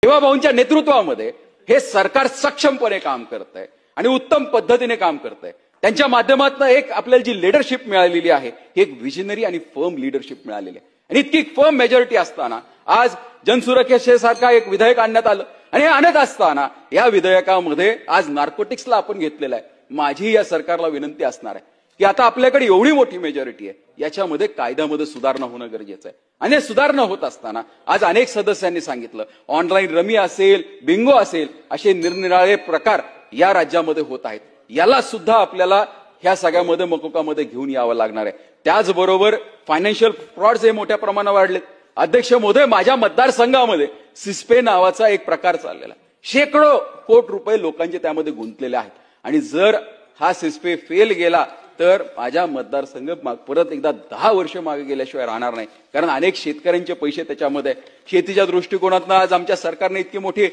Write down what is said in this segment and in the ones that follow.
शिवाभाऊंच्या नेतृत्वामध्ये हे सरकार सक्षमपणे काम करत आहे आणि उत्तम पद्धतीने काम करत आहे। त्यांच्या माध्यमातून एक आपल्याला जी लीडरशिप मिळालेली आहे ही एक विजनरी आणि फर्म लीडरशिप मिळालेली आहे आणि इतकी फर्म मेजॉरिटी असताना आज जनसुरक्षेसारखा एक विधेयक आणण्यात आलं आणि हे आणत असताना या विधेयकामध्ये आज नार्कोटिक्सला आपण घेतलेलं आहे। माझी या सरकारला विनंती असणार आहे की आता आपल्याकडे एवढी मोठी मेजॉरिटी आहे याच्यामध्ये कायद्यामध्ये सुधारणा होणं गरजेचं आहे आणि हे सुधारणा होत असताना आज अनेक सदस्यांनी सांगितलं ऑनलाईन रमी असेल बिंगो असेल असे निरनिराळे प्रकार या राज्यामध्ये होत आहेत। याला सुद्धा आपल्याला ह्या सगळ्यामध्ये मकोकामध्ये घेऊन यावं लागणार आहे। त्याचबरोबर फायनान्शियल फ्रॉड्स हे मोठ्या प्रमाणावर वाढलेत। अध्यक्ष महोदय, माझ्या मतदारसंघामध्ये सिस्पे नावाचा एक प्रकार चाललेला आहे। शेकडो कोटी रुपये लोकांचे त्यामध्ये गुंतलेले आहेत आणि जर हा सिस्पे फेल गेला तर माझ्या मतदारसंघ परत एकदा 10 वर्ष मागे गेल्याशिवाय राहणार नाही, कारण अनेक शेतकऱ्यांचे पैसे त्याच्यामध्ये शेतीच्या दृष्टिकोनातून आज आमच्या सरकारने इतकी मोठी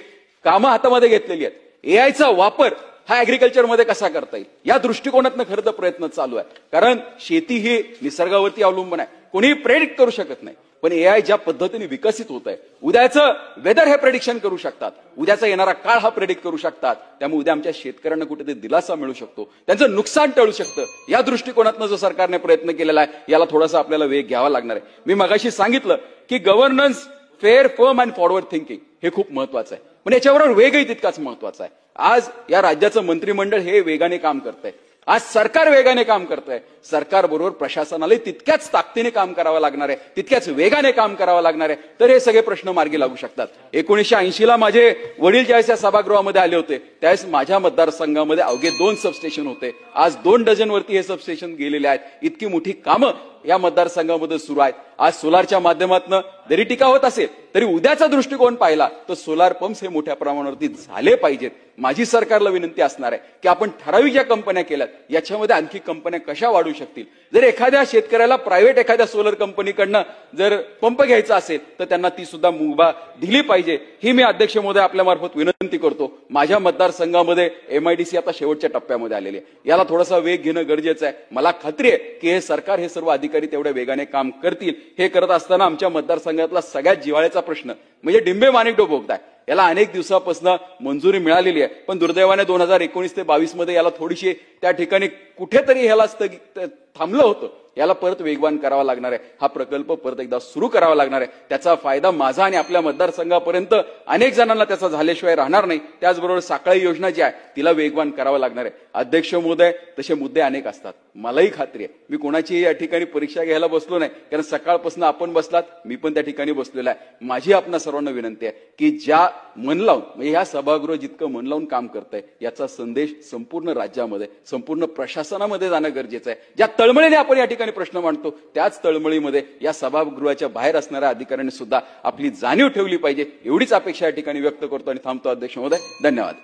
कामं हातामध्ये घेतलेली आहेत। एआयचा वापर हा ऍग्रिकल्चरमध्ये कसा करता येईल या दृष्टिकोनातून खरं तर प्रयत्न चालू आहे, कारण शेती ही निसर्गावरती अवलंबून आहे, कोणीही प्रेडिक्ट करू शकत नाही। पण एआय ज्या पद्धतीने विकसित होत आहे, उद्याचं वेदर हे प्रेडिक्शन करू शकतात, उद्याचा येणारा काळ हा प्रेडिक्ट करू शकतात, त्यामुळे उद्या आमच्या शेतकऱ्यांना कुठेतरी दिलासा मिळू शकतो, त्यांचं नुकसान टळू शकतं। या दृष्टिकोनातून जो सरकारने प्रयत्न केलेला आहे याला थोडासा आपल्याला वेग घ्यावा लागणार आहे। मी मगाशी सांगितलं की governance fair firm and forward thinking हे खूप महत्वाचं आहे, पण याच्याबरोबर वेगही तितकाच महत्वाचा आहे। आज या राज्याचं मंत्रिमंडळ हे वेगाने काम करतंय, आज सरकार वेगाने काम करतंय, सरकार बरोबर प्रशासनालाही तितक्याच ताकदीने काम करावं लागणार आहे, तितक्याच वेगाने काम करावं लागणार आहे, तर हे सगळे प्रश्न मार्गी लागू शकतात। 1980ला माझे वडील ज्यावेळेस या सभागृहामध्ये आले होते त्यावेळेस माझ्या मतदारसंघामध्ये अवघे 2 सबस्टेशन होते, आज 2 डझनवरती हे सबस्टेशन गेलेले आहेत। इतकी मोठी कामं या मतदारसंघामध्ये सुरू आहेत। आज सोलारच्या माध्यमातून जरी टीका होत असेल तरी उद्याचा दृष्टिकोन पाहिला तर सोलार पंप्स हे मोठ्या प्रमाणावरती झाले पाहिजेत। माझी सरकारला विनंती असणार आहे की आपण ठराविक ज्या कंपन्या केल्यात याच्यामध्ये आणखी कंपन्या कशा वाढू शकतील। जर एखाद्या शेतकऱ्याला प्रायव्हेट एखाद्या सोलर कंपनीकडनं जर पंप घ्यायचा असेल तर त्यांना ती सुद्धा मुभा दिली पाहिजे, ही मी अध्यक्ष महोदय आपल्यामार्फत विनंती करतो। माझ्या मतदारसंघामध्ये एमआयडीसी आता शेवटच्या टप्प्यामध्ये आलेली आहे, याला थोडासा वेग घेणं गरजेचं आहे। मला खात्री आहे की हे सरकार हे सर्व अधिकारी तेवढ्या वेगाने काम करतील। हे करत असताना आमच्या मतदारसंघातला सगळ्यात जिव्हाळ्याचा प्रश्न म्हणजे डिंबे माणिकडोह बोगदा, याला अनेक दिवसापासून मंजुरी मिळालेली आहे, पण दुर्दैवाने 2019 ते 22 मध्ये याला थोडीशी त्या ठिकाणी कुठेतरी ह्याला थांबलं होतं। याला परत वेगवान करावा लागणार आहे, हा प्रकल्प परत एकदा सुरू करावा लागणार आहे। त्याचा फायदा माझा आणि आपल्या मतदारसंघापर्यंत अनेक जणांना त्याचा झाल्याशिवाय राहणार नाही। त्याचबरोबर साखळी योजना जी आहे तिला वेगवान करावं लागणार आहे। अध्यक्ष महोदय, तसे मुद्दे अनेक असतात, मलाही खात्री आहे मी कोणाची या ठिकाणी परीक्षा घ्यायला बसलो नाही, कारण सकाळपासून आपण बसलात, मी पण त्या ठिकाणी बसलेला आहे। माझी आपणा सर्वांना विनंती आहे की ज्या मन लावून म्हणजे ह्या सभागृह जितकं मन लावून काम करतंय याचा संदेश संपूर्ण राज्यामध्ये संपूर्ण प्रशासनामध्ये जाणं गरजेचं आहे। ज्या तळमळीने आपण या ठिकाणी प्रश्न मांडतो त्याच तळमळीमध्ये या सभागृहाच्या बाहेर असणाऱ्या अधिकाऱ्यांनी सुद्धा आपली जाणीव ठेवली पाहिजे, एवढीच अपेक्षा या ठिकाणी व्यक्त करतो आणि थांबतो। अध्यक्ष महोदय, धन्यवाद।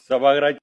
सभागृहाची